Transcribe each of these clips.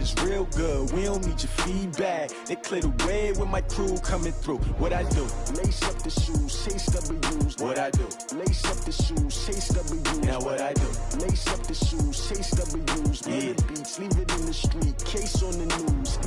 is real good. We don't need your feedback. They clear the way with my crew coming through. What I do? Lace up the shoes, chase W's. What I do? Lace up the shoes, chase W's. Now what I do? Lace up the shoes, chase W's. Yeah. The beats, leave it in the street, case on the news.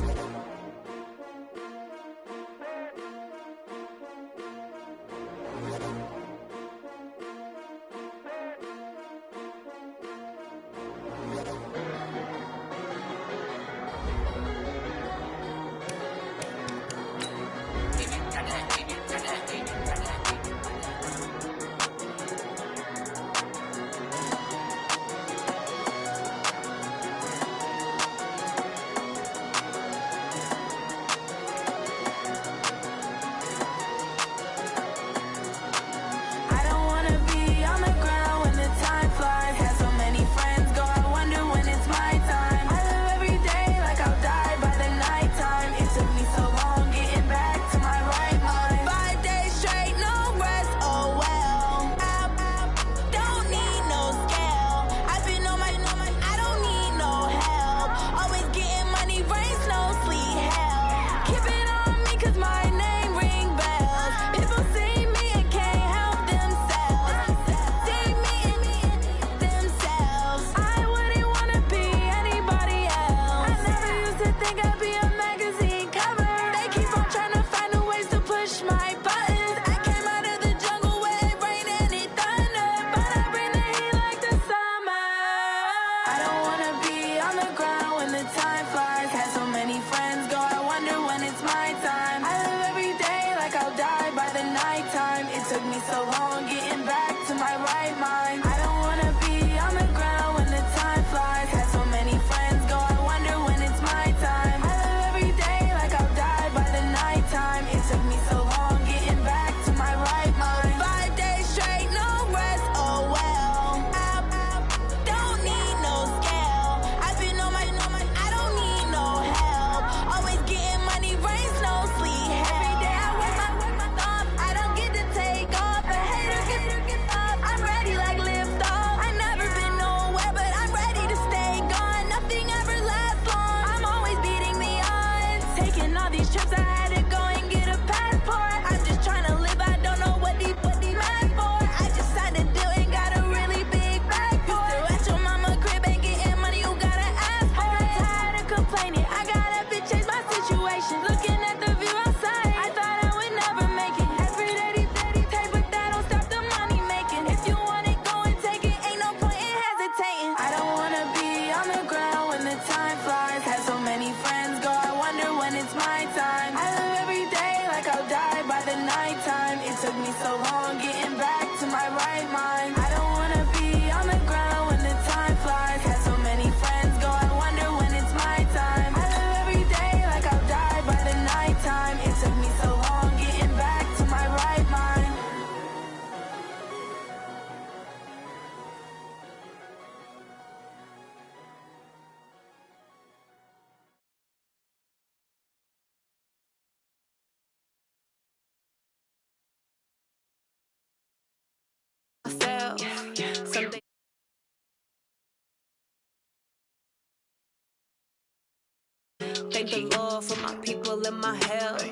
Thank the Lord for my people and my health.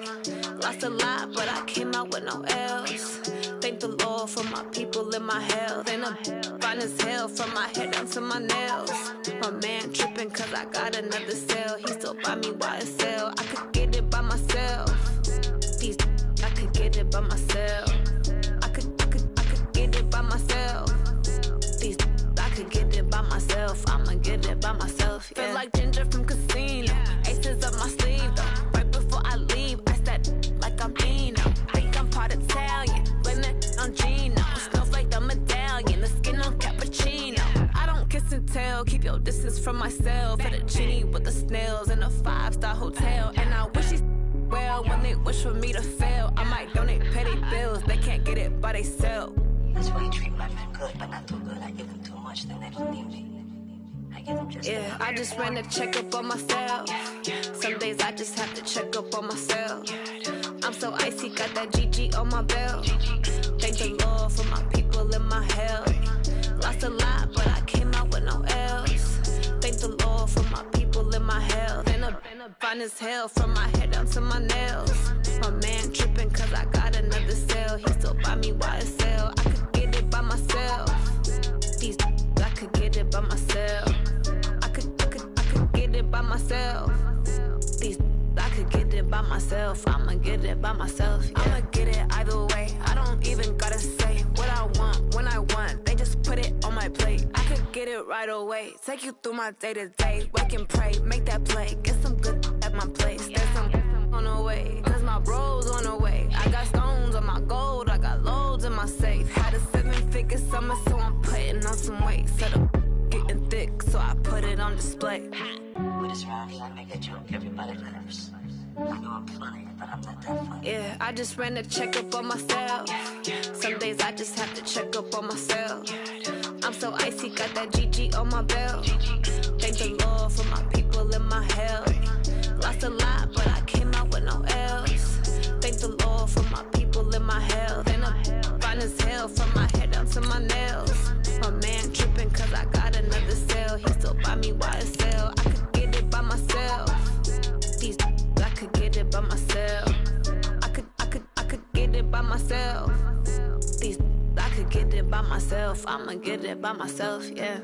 Lost a lot, but I came out with no L's. Thank the Lord for my people and my health. And I'm fine as hell from my head down to my nails. My man tripping cause I got another cell. He still buy me YSL. I could get it by myself. These I could get it by myself. I could get it by myself. These I could get it by myself. I'ma get it by myself. Yeah. Feel like Ginger from Casino. Aces up my sleeve though. Right before I leave, I said like I'm Dino. Think I'm part Italian. Blame that on Gino. Smells like the medallion. The skin on cappuccino. I don't kiss and tell. Keep your distance from myself. Fettuccine with the snails in a 5-star hotel. And I wish he's well when they wish for me to fail. I might donate petty bills. They can't get it by themselves. That's why you treat my men good, but not too good. I give them too much, then they don't need me. I give them just yeah, I just ran a checkup on myself. Some days I just have to check up on myself. I'm so icy, got that GG on my belt. Thank the Lord for my people and my health. Lost a lot, but I came out with no L's. Thank the Lord for my people and my health. fine as hell from my head down to my nails. My man tripping cause I got another sale. He still buy me YSL. I could get it by myself. These I could get it by myself. I could get it by myself. These I could get it by myself. I'ma get it by myself. Yeah. I'ma get it either way. I don't even gotta say what I want when I want. They just put it on my plate. I could get it right away. Take you through my day to day. Wake and pray, make that play. Get some good at my place. There's some on the way, cause my bros on the way. I got stones on my gold. I got loads in my safe. Had a 7-figure summer, so I'm putting on some weight. Set up getting thick, so I put it on display. With this round, I make a joke, everybody laughs. I know I'm funny, but I'm not that funny. Yeah, I just ran a checkup on myself. Some days I just have to check up on myself. I'm so icy, got that GG on my belt. Thank the Lord for my people in my health. Lost a lot, but I came out with no L's. Thank the Lord for my people in my health. And I'm fine as hell from my head down to my nails. My man tripping cause I got another sale. He still buy me YSL. I could get it by myself. These I could get it by myself. I could get it by myself. These I could get it by myself. I'ma get it by myself, yeah.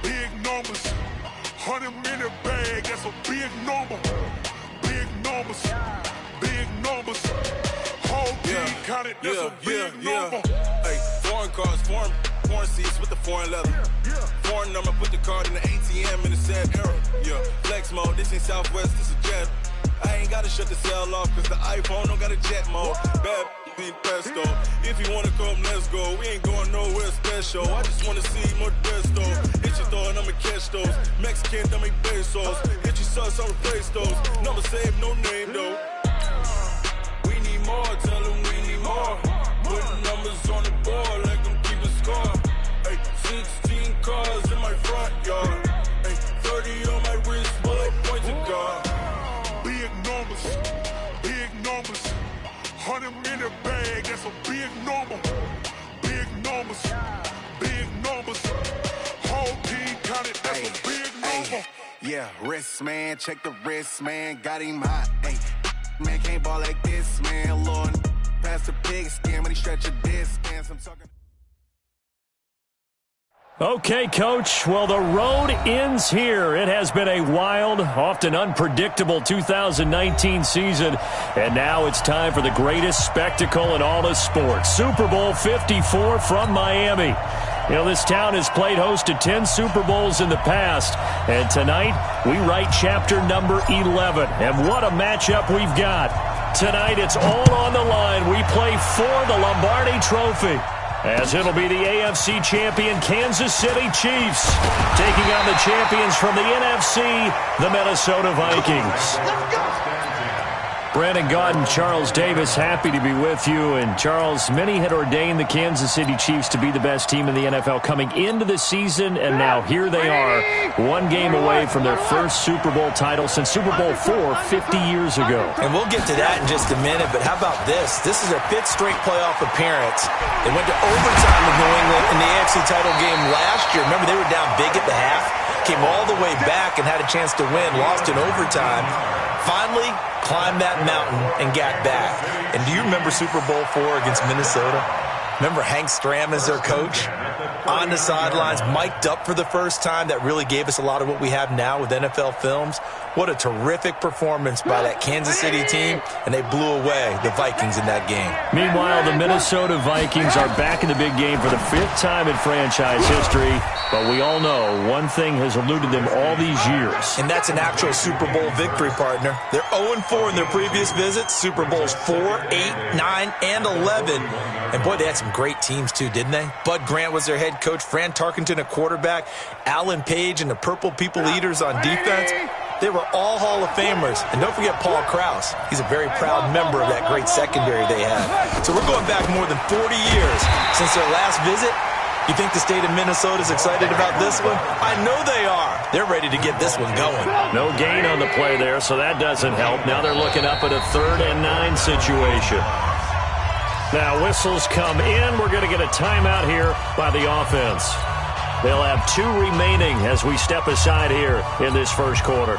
Big numbers, 100 minute bag, that's a big number. Big numbers, whole team counted, that's a big number. Hey, foreign cars, foreign seats with the foreign leather. Foreign number, put the card in the ATM in a sad era. Yeah, flex mode, this ain't Southwest, this is jet. I ain't gotta shut the cell off, cause the iPhone don't got a jet mode. Bad need pesto. If you wanna come, let's go. We ain't going nowhere special. I just wanna see more pesto. Hit your thought, I'ma catch those. Mexican, dummy pesos. Hit your sauce, I'll replace those. Number save, no name though. We need more, tell them we need more. Putting numbers on the board, like them keep a score. Hey, 16 cars in my front yard. Hey, 30 on my wrist, bullet points to God. Big numbers, 100 minute bag, that's a big number. Big numbers, whole team counted, that's a big number. Yeah, wrist man, check the wrist man, got him hot. Hey, man can't ball like this, man. Lord, pass the pig skin when he stretch a disc. I'm talking. Okay, Coach. Well, the road ends here. It has been a wild, often unpredictable 2019 season, and now it's time for the greatest spectacle in all of sports. Super Bowl 54 from Miami. You know, this town has played host to 10 Super Bowls in the past, and tonight we write chapter number 11. And what a matchup we've got. Tonight it's all on the line. We play for the Lombardi Trophy, as it'll be the AFC champion Kansas City Chiefs taking on the champions from the NFC, the Minnesota Vikings. Brandon Gaudin, Charles Davis, happy to be with you. And Charles, many had ordained the Kansas City Chiefs to be the best team in the NFL coming into the season, and now here they are, one game away from their first Super Bowl title since Super Bowl IV 50 years ago. And we'll get to that in just a minute, but how about this? This is their 5th straight playoff appearance. They went to overtime with New England in the AFC title game last year. Remember, they were down big at the half, came all the way back and had a chance to win, lost in overtime. Finally climbed that mountain and got back. And do you remember Super Bowl IV against Minnesota? Remember Hank Stram as their coach? On the sidelines, mic'd up for the first time. That really gave us a lot of what we have now with NFL films. What a terrific performance by that Kansas City team, and they blew away the Vikings in that game. Meanwhile, the Minnesota Vikings are back in the big game for the 5th time in franchise history, but we all know one thing has eluded them all these years. And that's an actual Super Bowl victory, partner. They're 0-4 in their previous visits, Super Bowls 4, 8, 9, and 11. And boy, that's some great teams, too, didn't they? Bud Grant was their head coach, Fran Tarkenton a quarterback, Alan Page and the Purple People Eaters on defense. They were all Hall of Famers. And don't forget Paul Krause. He's a very proud member of that great secondary they had. So we're going back more than 40 years since their last visit. You think the state of Minnesota is excited about this one? I know they are. They're ready to get this one going. No gain on the play there, so that doesn't help. Now they're looking up at a 3rd and 9 situation. Now whistles come in. We're going to get a timeout here by the offense. They'll have 2 remaining as we step aside here in this first quarter.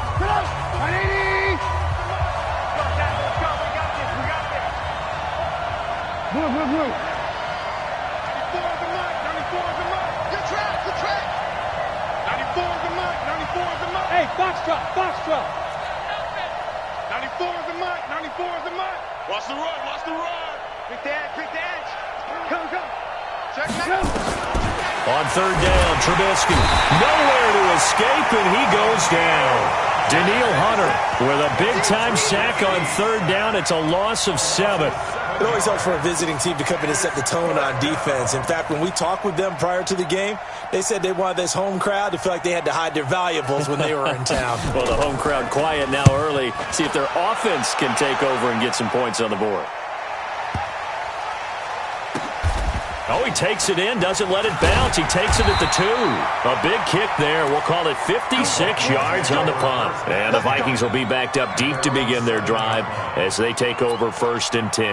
Foxtrot. 94 is the mark. 94 is the mark. Watch the run. Quick the edge. Come. Check now. On 3rd down, Trubisky. Nowhere to escape, and he goes down. Daniil Hunter with a big-time sack on 3rd down. It's a loss of 7. It always helps for a visiting team to come in and set the tone on defense. In fact, when we talked with them prior to the game, they said they wanted this home crowd to feel like they had to hide their valuables when they were in town. Well, the home crowd quiet now early. See if their offense can take over and get some points on the board. Oh, he takes it in, doesn't let it bounce. He takes it at the 2. A big kick there. We'll call it 56 yards on the punt. And the Vikings will be backed up deep to begin their drive as they take over 1st and 10.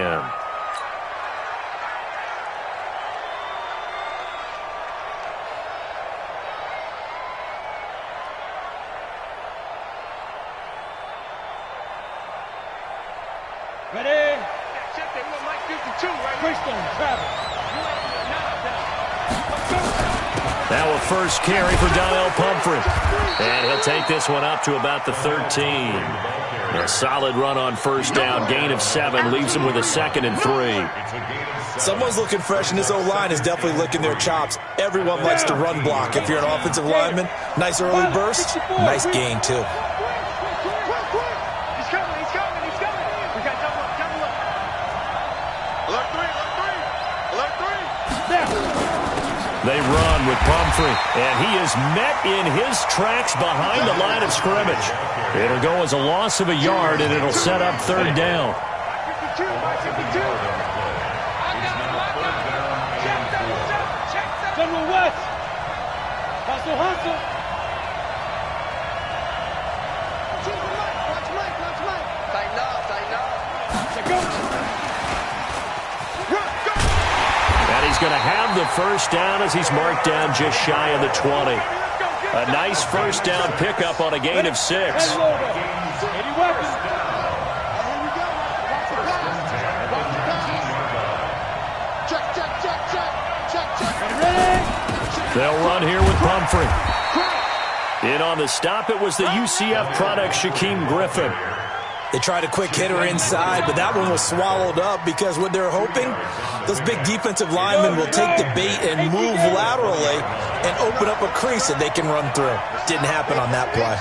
Ready? Check that one, Mike 52, right? Freestone, travel. Now a first carry for Donnell Pumphrey. And he'll take this one up to about the 13. A solid run on 1st down. Gain of 7 leaves him with a 2nd and 3. Someone's looking fresh, and this O-line is definitely licking their chops. Everyone likes to run block. If you're an offensive lineman, nice early burst, nice gain, too. He's coming. We got double up. Alert 3. They run with Pumphrey, and he is met in his tracks behind the line of scrimmage. It'll go as a loss of a yard, and it'll set up 3rd down. 52. General West. Hustle. Watch Mike. Tighten up. Go. And he's going to have the first down as he's marked down just shy of the 20. A nice first down pickup on a gain of 6. They'll run here with Pumphrey. In on the stop, it was the UCF product, Shaquem Griffin. They tried a quick hitter inside, but that one was swallowed up because what they're hoping, those big defensive linemen will take the bait and move laterally and open up a crease that they can run through. Didn't happen on that play.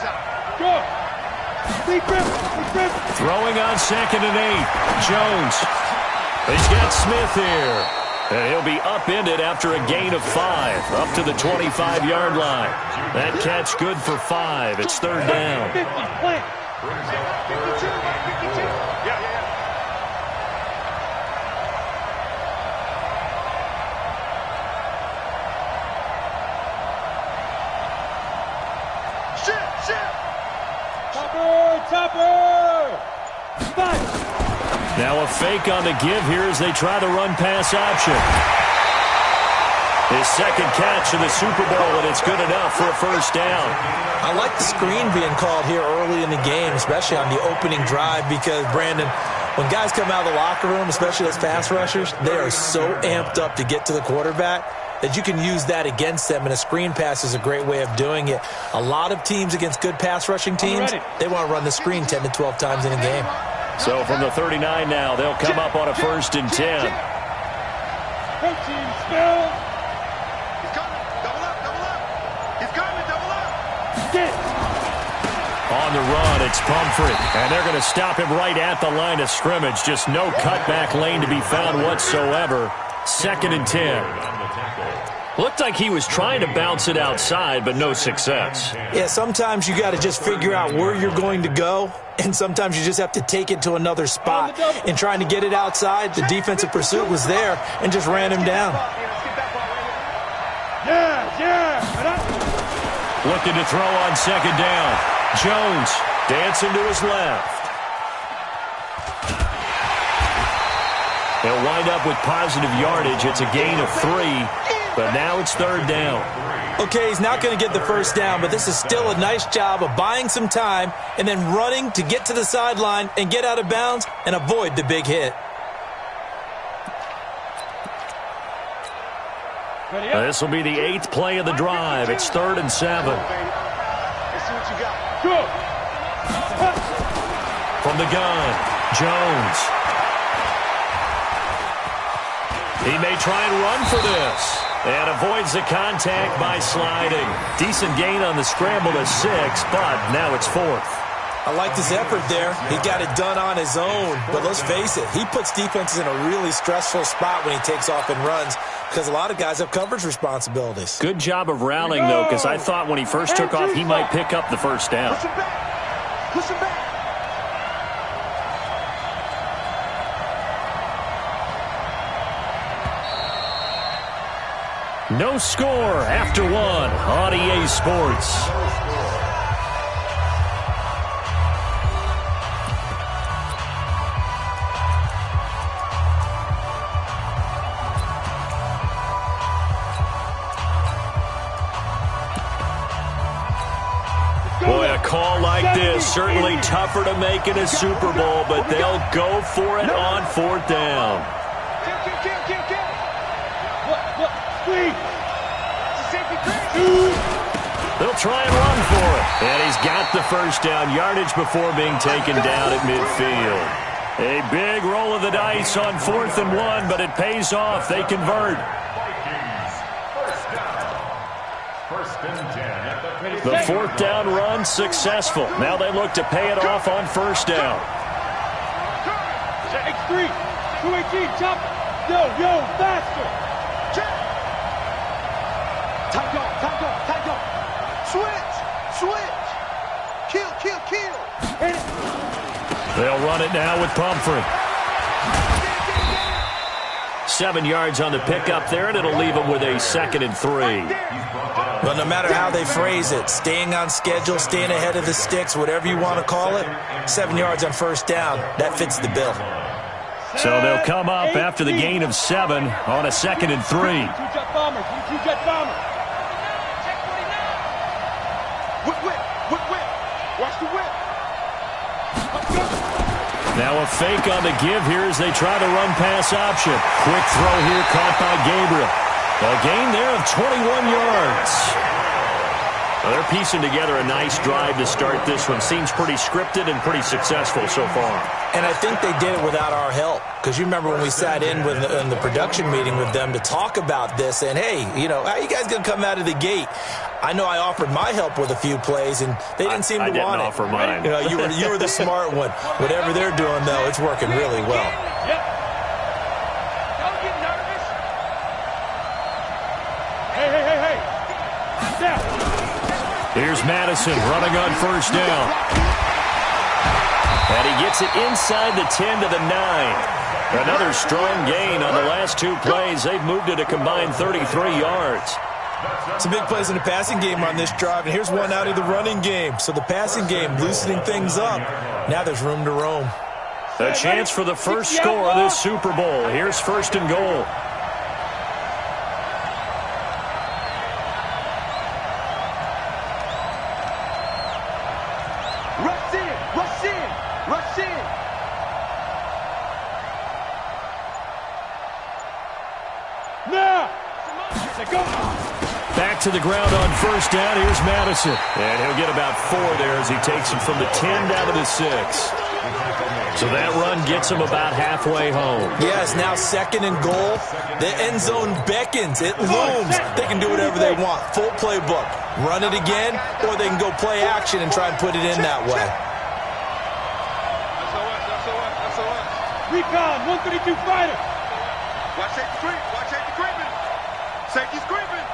Throwing on 2nd and 8. Jones. He's got Smith here. And he'll be upended after a gain of 5, up to the 25-yard line. That catch good for 5. It's 3rd down. Topper! Now a fake on the give here as they try the run-pass option. His 2nd catch of the Super Bowl, and it's good enough for a first down. I like the screen being called here early in the game, especially on the opening drive, because, Brandon, when guys come out of the locker room, especially as pass rushers, they are so amped up to get to the quarterback that you can use that against them, and a screen pass is a great way of doing it. A lot of teams against good pass rushing teams, they want to run the screen 10 to 12 times in a game. So from the 39 now, they'll come up on a 1st and 10. On the run, it's Pumphrey, and they're going to stop him right at the line of scrimmage. Just no cutback lane to be found whatsoever. 2nd and 10. Looked like he was trying to bounce it outside, but no success. Yeah, sometimes you got to just figure out where you're going to go, and sometimes you just have to take it to another spot. In trying to get it outside, the defensive pursuit was there and just ran him down. Looking to throw on 2nd down. Jones dancing to his left. They'll wind up with positive yardage. It's a gain of 3, but now it's 3rd down. Okay, he's not going to get the first down, but this is still a nice job of buying some time and then running to get to the sideline and get out of bounds and avoid the big hit. This will be the 8th play of the drive. It's 3rd and 7. Let's see what you got. Go. From the gun, Jones. He may try and run for this. And avoids the contact by sliding. Decent gain on the scramble to 6, but now it's 4th. I liked his effort there. He got it done on his own. But let's face it, he puts defenses in a really stressful spot when he takes off and runs because a lot of guys have coverage responsibilities. Good job of rallying, though, because I thought when he first took off, he might pick up the first down. Push him back. Push him back. No score after 1 on EA Sports. Boy, a call like this, certainly tougher to make in a Super Bowl, but they'll go for it on 4th down. They'll try and run for it. And he's got the first down yardage before being taken down at midfield. A big roll of the dice on 4th and 1, but it pays off. They convert. The 4th down run successful. Now they look to pay it off on 1st down. X3, 218, chop. Yo, faster. Time go. Switch. Kill. They'll run it now with Pumphrey. 7 yards on the pickup there, and it'll leave them with a 2nd and 3. But no matter how they phrase it, staying on schedule, staying ahead of the sticks, whatever you want to call it, 7 yards on 1st down, that fits the bill. So they'll come up after the gain of 7 on a 2nd and 3. Two-jet bombers. Whip. Watch the whip. Now a fake on the give here as they try to run pass option. Quick throw here caught by Gabriel. A gain there of 21 yards. Well, they're piecing together a nice drive to start this one. Seems pretty scripted and pretty successful so far. And I think they did it without our help. Because you remember when we sat in the production meeting with them to talk about this. And, hey, how you guys going to come out of the gate? I know I offered my help with a few plays, and they didn't seem to want it. I didn't offer mine. You were the smart one. Whatever they're doing, though, it's working really well. Yep. Don't get nervous. Hey. Step. Here's Madison running on 1st down. And he gets it inside the 10 to the 9. Another strong gain on the last 2 plays. They've moved it a combined 33 yards. Some big plays in the passing game on this drive, and here's one out of the running game. So the passing game loosening things up. Now there's room to roam. A chance for the first score of this Super Bowl. Here's 1st and goal. Rush in. Now. Go. Back to the ground on 1st down. Here's Madison. And he'll get about 4 there as he takes him from the 10 down to the 6. So that run gets him about halfway home. Yes, now 2nd and goal. The end zone beckons. It looms. They can do whatever they want. Full playbook. Run it again, or they can go play action and try and put it in that way. Recon, 132 fighter. Watch that 3. Safety's creeping.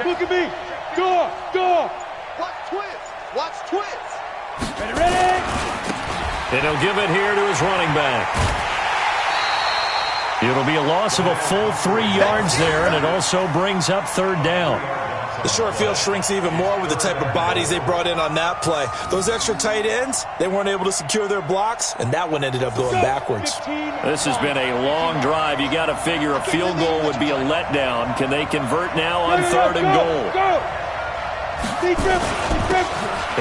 Look at me. Door. Watch twist. Ready. And he'll give it here to his running back. It'll be a loss of a full 3 yards there, and it also brings up third down. The short field shrinks even more with the type of bodies they brought in on that play. Those extra tight ends, they weren't able to secure their blocks, and that one ended up going backwards. This has been a long drive. You got to figure a field goal would be a letdown. Can they convert now on third and goal?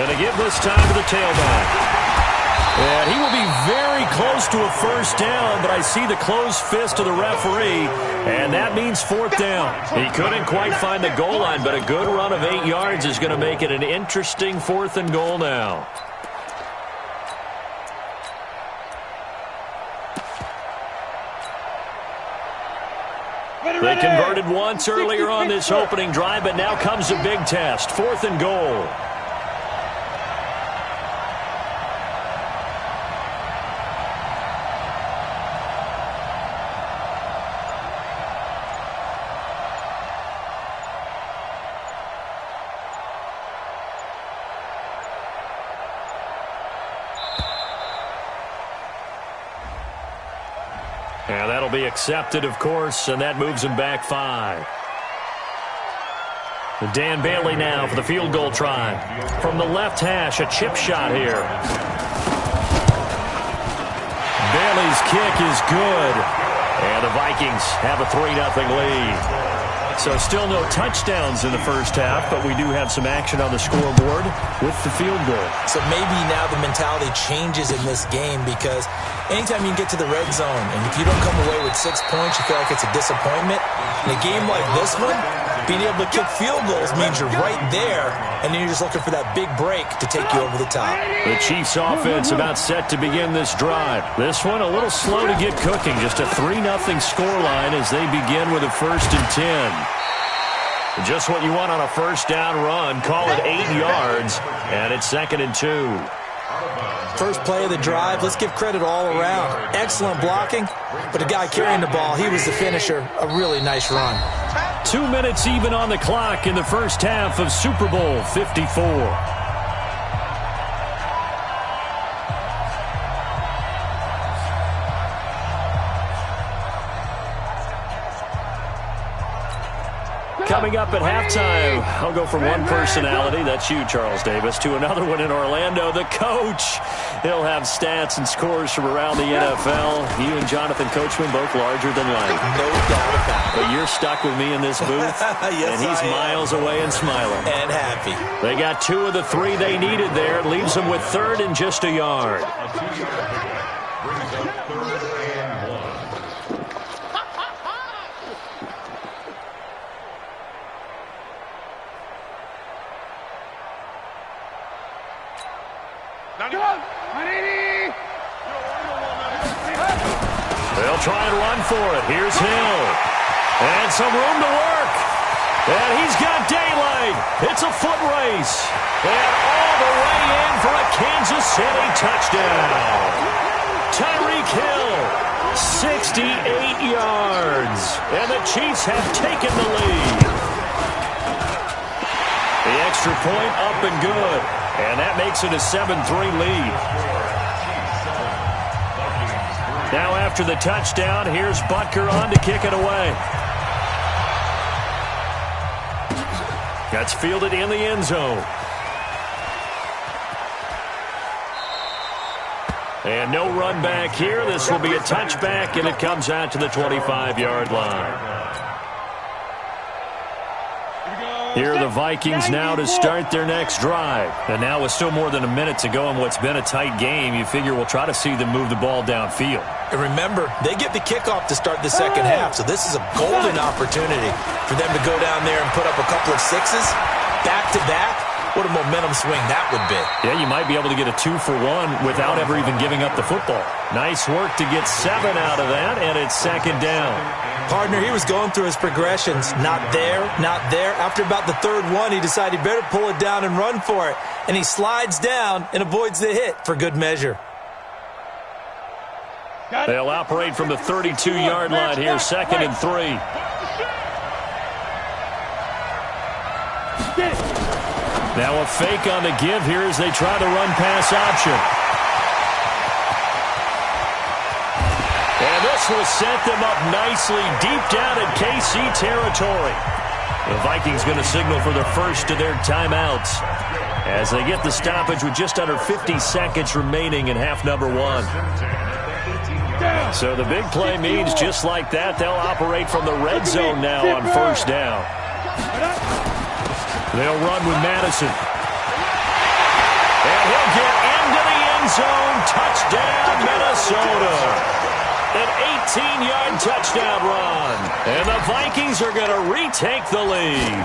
And they give this time to the tailback. And he will be very close to a first down, but I see the closed fist of the referee, and that means fourth down. He couldn't quite find the goal line, but a good run of 8 yards is going to make it an interesting fourth and goal now. They converted once earlier on this opening drive, but now comes a big test. Fourth and goal. And that'll be accepted, of course, and that moves him back 5. Dan Bailey now for the field goal try. From the left hash, a chip shot here. Bailey's kick is good. And the Vikings have a 3-0 lead. So still no touchdowns in the first half, but we do have some action on the scoreboard with the field goal. So maybe now the mentality changes in this game, because anytime you get to the red zone and if you don't come away with 6 points, you feel like it's a disappointment. In a game like this one, being able to kick field goals means you're right there, and then you're just looking for that big break to take you over the top. The Chiefs offense about set to begin this drive. This one a little slow to get cooking. Just a 3-0 scoreline as they begin with a 1st and 10. Just what you want on a first down run. Call it 8 yards, and it's 2nd and 2. First play of the drive, let's give credit all around. Excellent blocking, but the guy carrying the ball, he was the finisher. A really nice run. 2 minutes even on the clock in the first half of Super Bowl 54. Coming up at halftime, I'll go from one personality, that's you, Charles Davis, to another one in Orlando, the coach. He'll have stats and scores from around the NFL. You and Jonathan Coachman, both larger than life. No doubt about it. But you're stuck with me in this booth, yes, and he's miles away and smiling. And happy. They got 2 of the 3 they needed there. It leaves them with 3rd and just a yard. They'll try and run for it. Here's Hill. And some room to work. And he's got daylight. It's a foot race. And all the way in for a Kansas City touchdown. Tyreek Hill, 68 yards. And the Chiefs have taken the lead. The extra point up and good. And that makes it a 7-3 lead. Now after the touchdown, here's Butker on to kick it away. That's fielded in the end zone. And no run back here. This will be a touchback, and it comes out to the 25-yard line. Here are the Vikings now to start their next drive. And now with still more than a minute to go in what's been a tight game, you figure we'll try to see them move the ball downfield. And remember, they get the kickoff to start the second half, so this is a golden opportunity for them to go down there and put up a couple of 6s back-to-back. What a momentum swing that would be. Yeah, you might be able to get a 2-for-1 without ever even giving up the football. Nice work to get 7 out of that, and it's 2nd down. Partner, he was going through his progressions. Not there, not there. After about the 3rd one, he decided he better pull it down and run for it. And he slides down and avoids the hit for good measure. They'll operate from the 32-yard line here, 2nd and 3. Now a fake on the give here as they try the run-pass option. And this will set them up nicely deep down in KC territory. The Vikings going to signal for their first of their timeouts as they get the stoppage with just under 50 seconds remaining in half number 1. So the big play means just like that, they'll operate from the red zone now on first down. They'll run with Madison. And he'll get into the end zone. Touchdown, Minnesota. An 18-yard touchdown run. And the Vikings are going to retake the lead.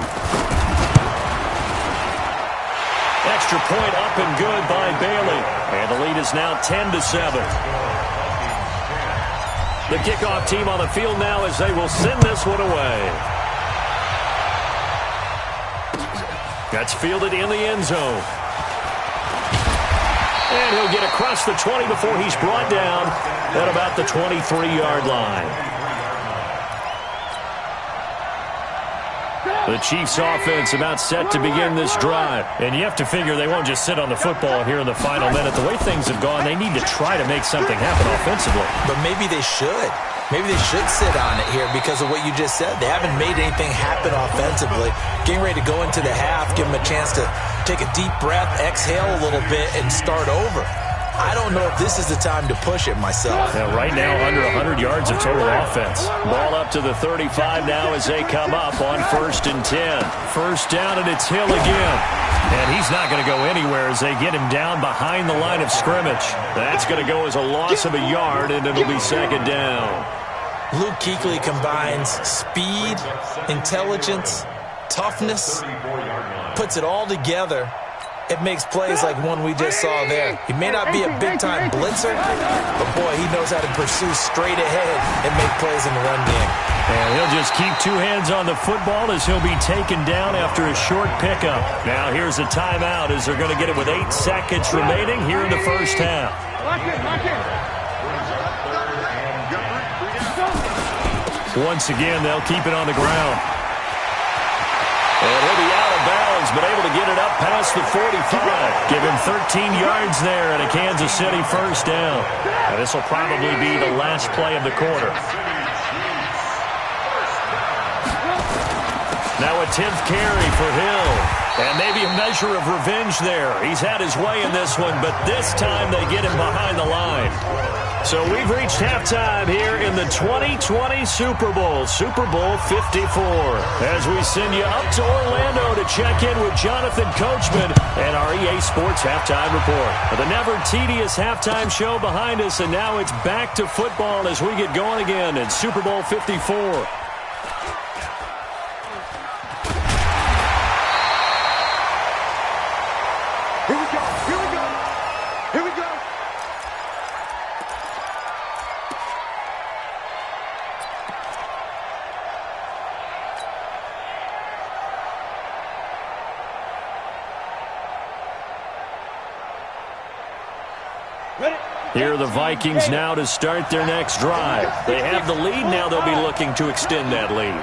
Extra point up and good by Bailey. And the lead is now 10-7. The kickoff team on the field now as they will send this one away. That's fielded in the end zone. And he'll get across the 20 before he's brought down at about the 23-yard line. The Chiefs' offense about set to begin this drive. And you have to figure they won't just sit on the football here in the final minute. The way things have gone, they need to try to make something happen offensively. But maybe they should. Maybe they should sit on it here because of what you just said. They haven't made anything happen offensively. Getting ready to go into the half, give them a chance to take a deep breath, exhale a little bit, and start over. I don't know if this is the time to push it myself. Yeah, right now, under 100 yards of total offense. Ball up to the 35 now as they come up on 1st and 10. First down, and it's Hill again. And he's not going to go anywhere as they get him down behind the line of scrimmage. That's going to go as a loss of a yard, and it'll be 2nd down. Luke Kuechly combines speed, intelligence, toughness, puts it all together. It makes plays like one we just saw there. He may not be a big-time blitzer, but, boy, he knows how to pursue straight ahead and make plays in the run game. And he'll just keep 2 hands on the football as he'll be taken down after a short pickup. Now here's a timeout as they're going to get it with 8 seconds remaining here in the first half. Once again, they'll keep it on the ground. And he'll be out of bounds, but able to get it up past the 45. Give him 13 yards there and a Kansas City first down. And this will probably be the last play of the quarter. Now a 10th carry for Hill. And maybe a measure of revenge there. He's had his way in this one, but this time they get him behind the line. So we've reached halftime here in the 2020 Super Bowl, Super Bowl 54. As we send you up to Orlando to check in with Jonathan Coachman and our EA Sports Halftime Report. The never tedious halftime show behind us, and now it's back to football as we get going again in Super Bowl 54. Here are the Vikings now to start their next drive. They have the lead. Now they'll be looking to extend that lead.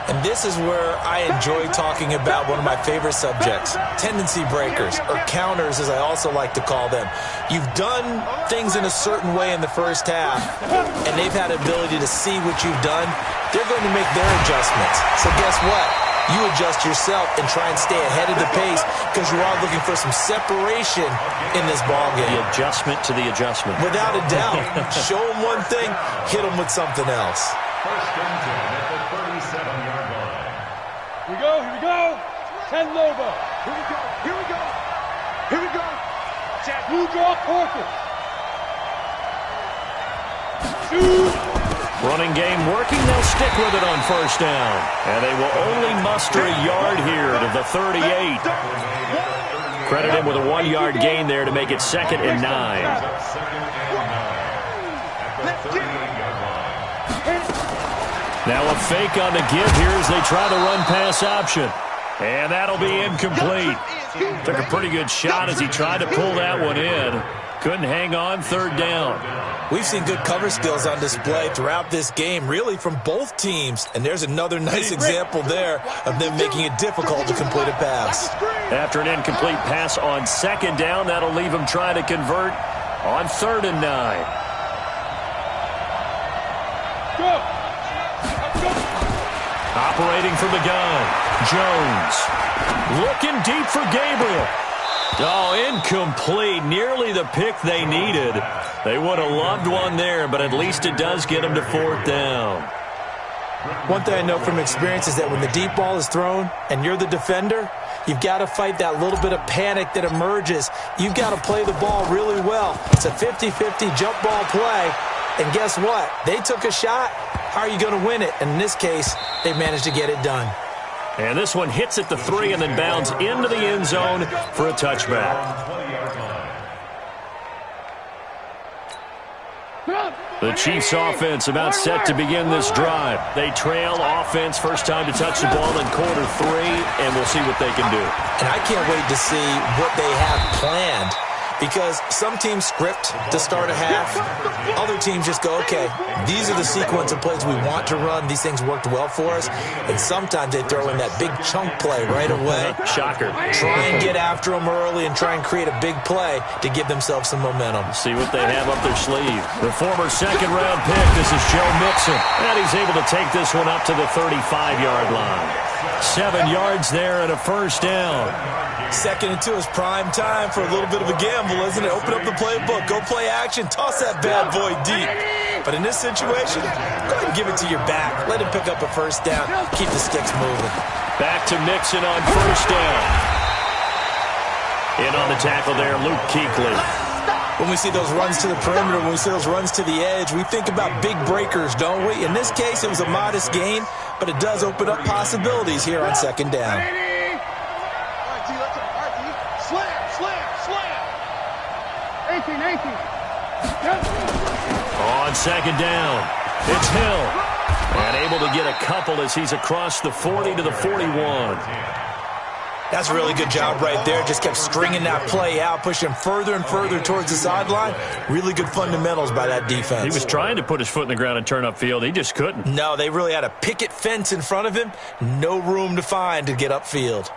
And this is where I enjoy talking about one of my favorite subjects, tendency breakers, or counters as I also like to call them. You've done things in a certain way in the first half, and they've had ability to see what you've done. They're going to make their adjustments. So guess what? You adjust yourself and try and stay ahead of the pace because you're all looking for some separation in this ballgame. The adjustment to the adjustment. Without a doubt. Show them one thing, hit them with something else. First and 10 at the 37-yard line. Here we go, here we go. 10 Nova. Here we go, here we go. Here we go. Jack, blue draw, Corker. Shoot. Running game working. They'll stick with it on first down. And they will only muster a yard here to the 38. Credit him with a 1-yard gain there to make it 2nd and 9. Now a fake on the give here as they try the run-pass option. And that'll be incomplete. Took a pretty good shot as he tried to pull that one in. Couldn't hang on, third down. We've seen good cover skills on display throughout this game, really from both teams. And there's another nice example there of them making it difficult to complete a pass. After an incomplete pass on second down, that'll leave them trying to convert on 3rd and 9. Operating from the gun, Jones. Looking deep for Gabriel. Oh, incomplete. Nearly the pick they needed. They would have loved one there, but at least it does get them to 4th down. One thing I know from experience is that when the deep ball is thrown and you're the defender, you've got to fight that little bit of panic that emerges. You've got to play the ball really well. It's a 50-50 jump ball play. And guess what? They took a shot. How are you going to win it? And in this case, they managed to get it done. And this one hits at the 3 and then bounds into the end zone for a touchback. The Chiefs offense about set to begin this drive. They trail offense, first time to touch the ball in quarter 3, and we'll see what they can do. And I can't wait to see what they have planned, because some teams script to start a half. Other teams just go, okay, these are the sequence of plays we want to run. These things worked well for us. And sometimes they throw in that big chunk play right away. Shocker. Try and get after them early and try and create a big play to give themselves some momentum. See what they have up their sleeve. The former second-round pick, this is Joe Mixon. And he's able to take this one up to the 35-yard line. 7 yards there and a first down. 2nd and 2 is prime time for a little bit of a gamble, isn't it? Open up the playbook, go play action, toss that bad boy deep. But in this situation, go ahead and give it to your back. Let him pick up a first down. Keep the sticks moving. Back to Mixon on first down. In on the tackle there, Luke Kuechly. When we see those runs to the perimeter, when we see those runs to the edge, we think about big breakers, don't we? In this case, it was a modest gain, but it does open up possibilities here on 2nd down. On 2nd down, it's Hill. And able to get a couple as he's across the 40 to the 41. That's a really good job right there. Just kept stringing that play out, pushing further and further towards the sideline. Really good fundamentals by that defense. He was trying to put his foot in the ground and turn upfield. He just couldn't. No, they really had a picket fence in front of him. No room to find to get upfield.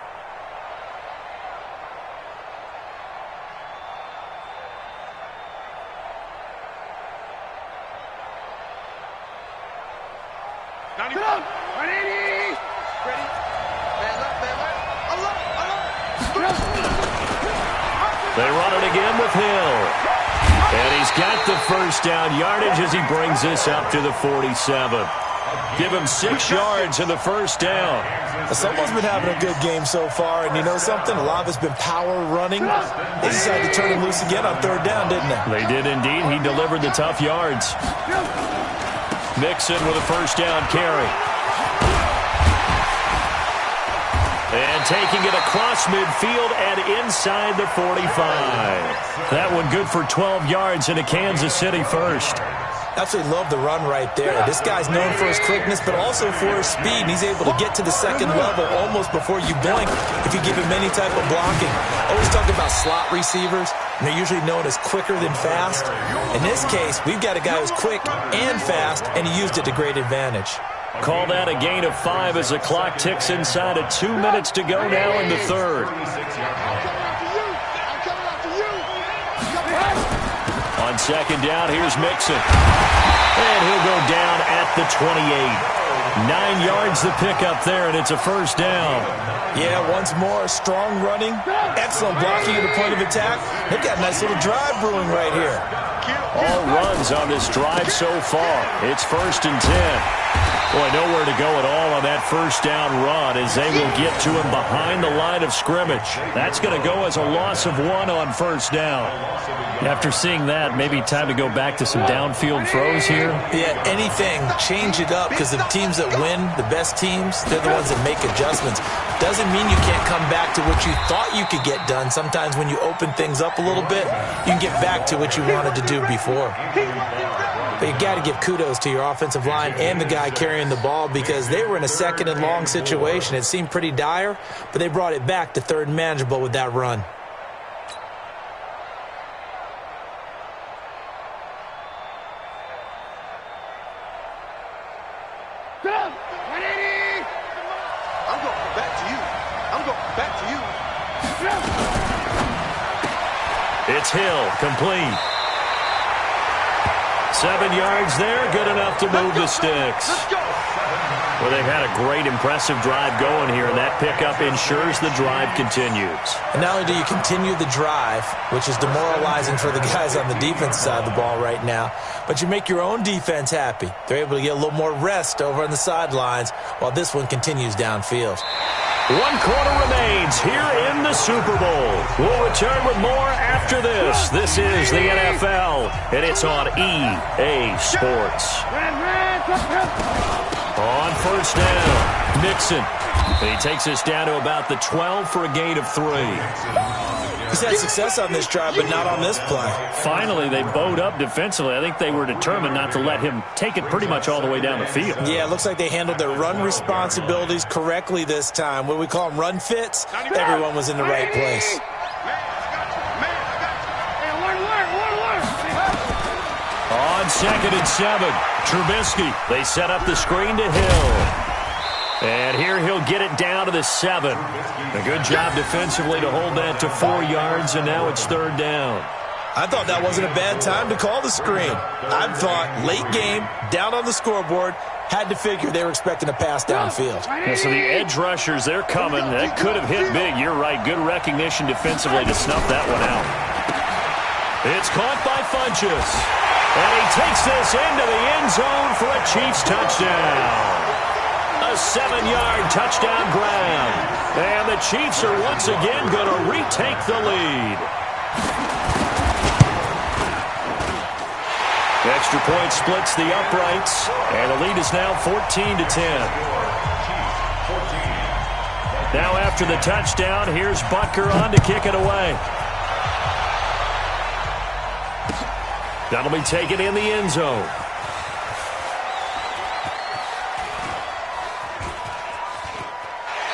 They run it again with Hill. And he's got the first down yardage as he brings this up to the 47. Give him 6 yards in the first down. Someone's been having a good game so far, and you know something? A lot of it's been power running. They decided to turn him loose again on 3rd down, didn't they? They did indeed. He delivered the tough yards. Mixon with a first down carry. And taking it across midfield and inside the 45. That one good for 12 yards into Kansas City first. Absolutely love the run right there. This guy's known for his quickness, but also for his speed. And he's able to get to the 2nd level almost before you blink if you give him any type of blocking. Always talk about slot receivers, and they're usually known as quicker than fast. In this case, we've got a guy who's quick and fast, and he used it to great advantage. Call that a gain of 5 as the clock ticks inside of 2 minutes to go now in the 3rd. On 2nd down, here's Mixon. And he'll go down at the 28. 9 yards the pickup there, and it's a first down. Yeah, once more, strong running, excellent blocking at the point of attack. They've got a nice little drive brewing right here. All runs on this drive so far. It's 1st and 10. Boy, nowhere to go at all on that first down run as they will get to him behind the line of scrimmage. That's going to go as a loss of 1 on first down. After seeing that, maybe time to go back to some downfield throws here. Yeah, anything. Change it up, because the teams that win, the best teams, they're the ones that make adjustments. Doesn't mean you can't come back to what you thought you could get done. Sometimes when you open things up a little bit, you can get back to what you wanted to do before. But you got to give kudos to your offensive line and the guy carrying the ball, because they were in a 2nd and long situation. It seemed pretty dire, but they brought it back to 3rd and manageable with that run. It's Hill, complete. 7 yards there, good enough to move the sticks. Well, they've had a great, impressive drive going here, and that pickup ensures the drive continues. And not only do you continue the drive, which is demoralizing for the guys on the defense side of the ball right now, but you make your own defense happy. They're able to get a little more rest over on the sidelines while this one continues downfield. 1 quarter remains here in the Super Bowl. We'll return with more after this. This is the NFL, and it's on EA Sports. On first down, Mixon. He takes us down to about the 12 for a gain of 3. He's had success on this drive, but not on this play. Finally, they bowed up defensively. I think they were determined not to let him take it pretty much all the way down the field. Yeah, it looks like they handled their run responsibilities correctly this time. What we call them run fits, everyone was in the right place. On 2nd and 7, Trubisky. They set up the screen to Hill. And here he'll get it down to the 7. A good job defensively to hold that to 4 yards, and now it's 3rd down. I thought that wasn't a bad time to call the screen. I thought late game, down on the scoreboard, had to figure they were expecting a pass downfield. Yeah, so the edge rushers, they're coming. That could have hit big. You're right. Good recognition defensively to snuff that one out. It's caught by Funchess. And he takes this into the end zone for a Chiefs touchdown. A 7-yard touchdown grab. And the Chiefs are once again going to retake the lead. The extra point splits the uprights, and the lead is now 14-10. Now after the touchdown, here's Butker on to kick it away. That'll be taken in the end zone.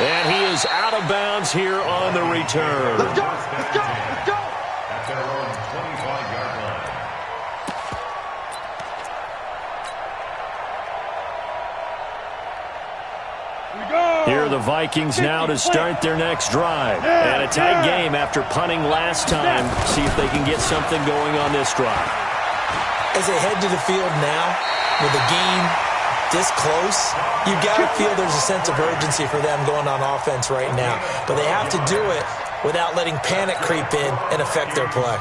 And he is out of bounds here on the return. Let's go, let's go, let's go. After the 25-yard line. Here are the Vikings now to start their next drive. And a tight game after punting last time. See if they can get something going on this drive. As they head to the field now, with the game this close, you got to feel there's a sense of urgency for them going on offense right now. But they have to do it without letting panic creep in and affect their play.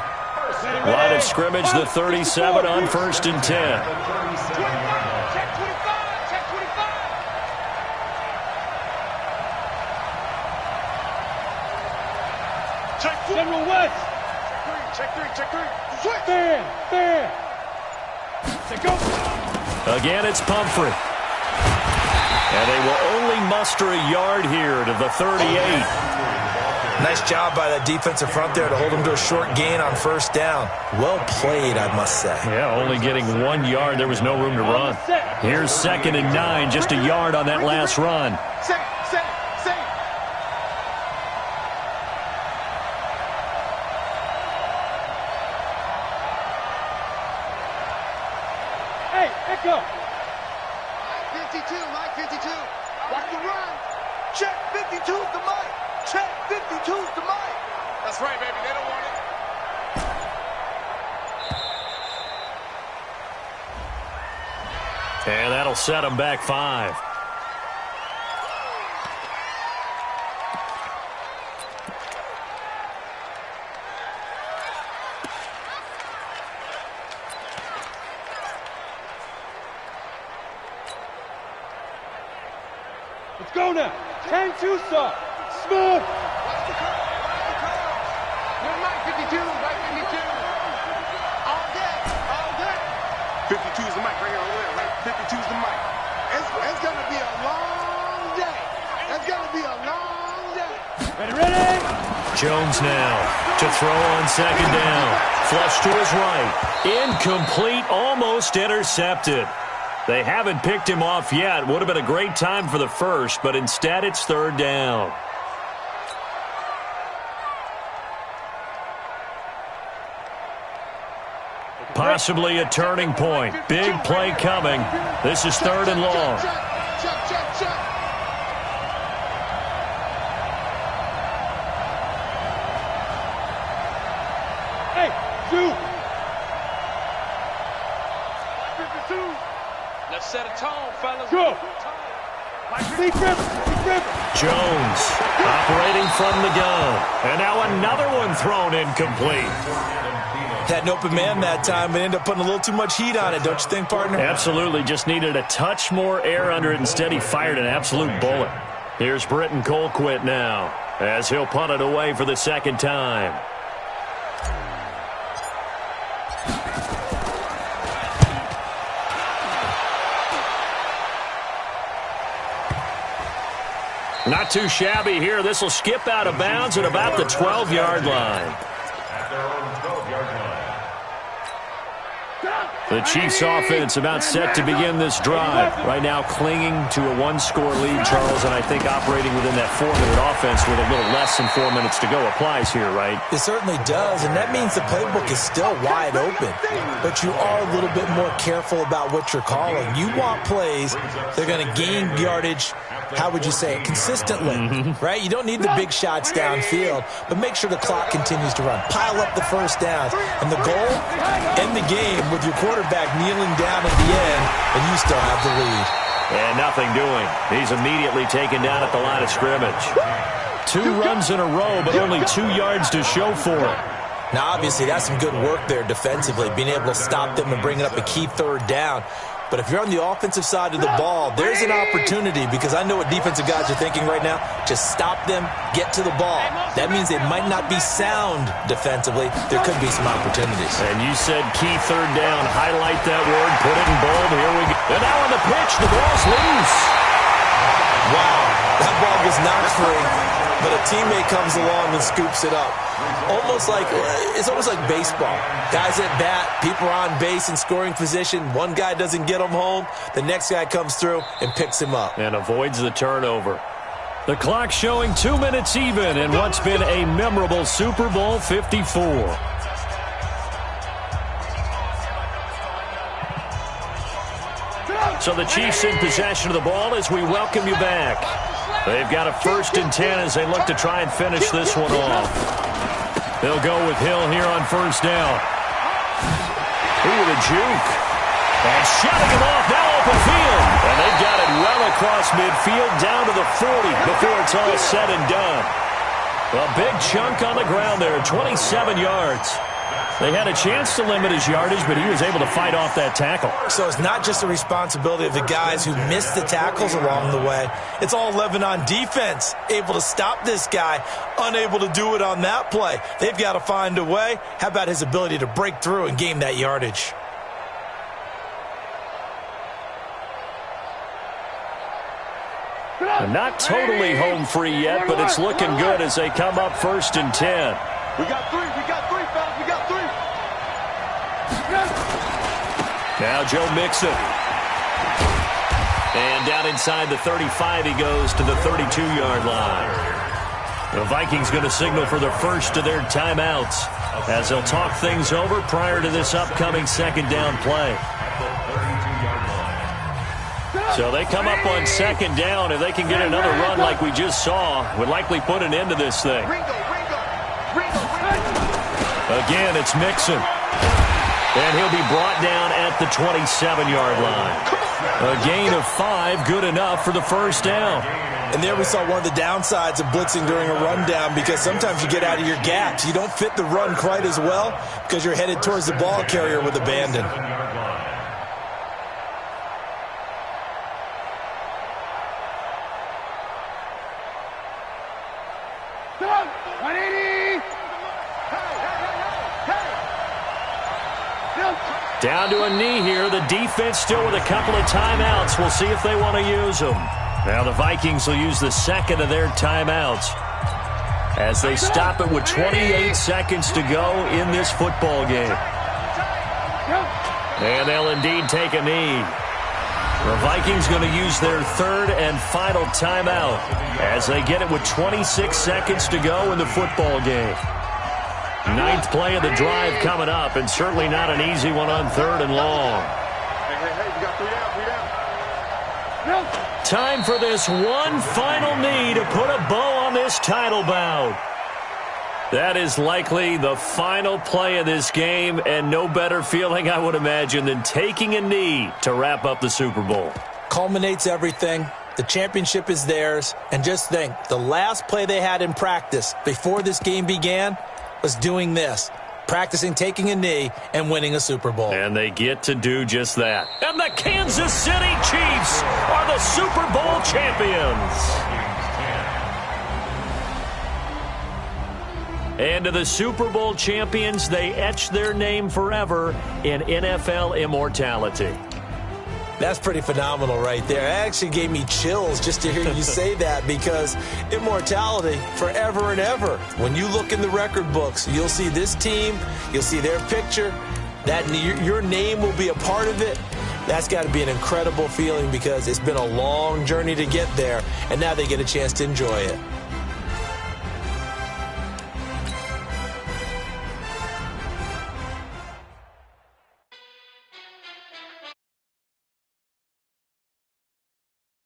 Line of scrimmage, the 37 on 1st and 10. General West. Check three. Switch. Fair. Go. Again, it's Pumphrey. And they will only muster a yard here to the 38. Nice job by that defensive front there to hold them to a short gain on first down. Well played, I must say. Yeah, only getting 1 yard. There was no room to run. Here's 2nd and 9, just a yard on that last run. Set. Hey, echo. 52, Mike 52. Watch the run. Check 52's the Mike. Check 52's the Mike. That's right, baby. They don't want it. And that'll set them back 5. Let's go now. 10-2 start. Smooth. You're Mike 52, Mike 52. All day. 52's the mic right here over there, right? 52's the mic. It's going to be a long day. It's going to be a long day. Ready? Jones now to throw on 2nd down. Flush to his right. Incomplete, almost intercepted. They haven't picked him off yet. Would have been a great time for the first, but instead it's 3rd down. Possibly a turning point. Big play coming. This is 3rd and long. Check. 52. Let's set a tone, fellas. Go. Jones operating from the gun. And now another one thrown incomplete. Had an open man that time, but ended up putting a little too much heat on it, don't you think, partner? Absolutely. Just needed a touch more air under it. Instead, he fired an absolute bullet. Here's Britton Colquitt now, as he'll punt it away for the second time. Not too shabby here. This will skip out of bounds at about the 12-yard line. At their own 12-yard line. The Chiefs offense about set to begin this drive. Right now clinging to a one-score lead, Charles, and I think operating within that 4-minute offense with a little less than 4 minutes to go applies here, right? It certainly does, and that means the playbook is still wide open. But you are a little bit more careful about what you're calling. You want plays that are going to gain yardage, how would you say it, consistently, right? You don't need the big shots downfield, but make sure the clock continues to run. Pile up the first downs. And the goal, end the game with your quarterback kneeling down at the end, and you still have the lead. And nothing doing. He's immediately taken down at the line of scrimmage. 2 runs in a row, but only 2 yards to show for it. Now, obviously, that's some good work there defensively, being able to stop them and bringing up a key third down. But if you're on the offensive side of the ball, there's an opportunity, because I know what defensive guys are thinking right now. Just stop them, get to the ball. That means they might not be sound defensively. There could be some opportunities. And you said key third down. Highlight that word. Put it in bold. Here we go. And now on the pitch, the ball's loose. Wow, that ball was not free, but a teammate comes along and scoops it up. It's almost like baseball. Guys at bat, people are on base in scoring position. One guy doesn't get him home. The next guy comes through and picks him up. And avoids the turnover. The clock showing 2 minutes even in what's been a memorable Super Bowl 54. So the Chiefs in possession of the ball as we welcome you back. They've got a 1st and 10 as they look to try and finish this one off. They'll go with Hill here on 1st down. Ooh, the juke. And shutting him off, now open field. And they've got it well across midfield down to the 40 before it's all said and done. A big chunk on the ground there, 27 yards. They had a chance to limit his yardage, but he was able to fight off that tackle. So it's not just the responsibility of the guys who missed the tackles along the way. It's all 11 on defense, able to stop this guy, unable to do it on that play. They've got to find a way. How about his ability to break through and gain that yardage? Not totally home free yet, but it's looking good as they come up 1st and 10. We got 3, fellas, we got 3. Now Joe Mixon. And down inside the 35 he goes to the 32-yard line. The Vikings going to signal for the first of their timeouts as they'll talk things over prior to this upcoming 2nd down play. So they come up on 2nd down. If they can get another run like we just saw, would likely put an end to this thing. Again, it's Mixon. And he'll be brought down at the 27-yard line. A gain of 5, good enough for the 1st down. And there we saw one of the downsides of blitzing during a rundown, because sometimes you get out of your gaps. You don't fit the run quite as well because you're headed towards the ball carrier with abandon. Down to a knee here. The defense still with a couple of timeouts. We'll see if they want to use them. Now the Vikings will use the 2nd of their timeouts as they stop it with 28 seconds to go in this football game. And they'll indeed take a knee. The Vikings going to use their 3rd and final timeout as they get it with 26 seconds to go in the football game. 9th play of the drive coming up, and certainly not an easy one on 3rd and long. Hey, we got 3 down. Time for this one final knee to put a bow on this title bout. That is likely the final play of this game, and no better feeling, I would imagine, than taking a knee to wrap up the Super Bowl. Culminates everything. The championship is theirs. And just think, the last play they had in practice before this game began was doing this, practicing taking a knee and winning a Super Bowl. And they get to do just that. And the Kansas City Chiefs are the Super Bowl champions. And to the Super Bowl champions, they etch their name forever in NFL immortality. That's pretty phenomenal right there. It actually gave me chills just to hear you say that, because immortality forever and ever. When you look in the record books, you'll see this team, you'll see their picture, that your name will be a part of it. That's got to be an incredible feeling, because it's been a long journey to get there, and now they get a chance to enjoy it.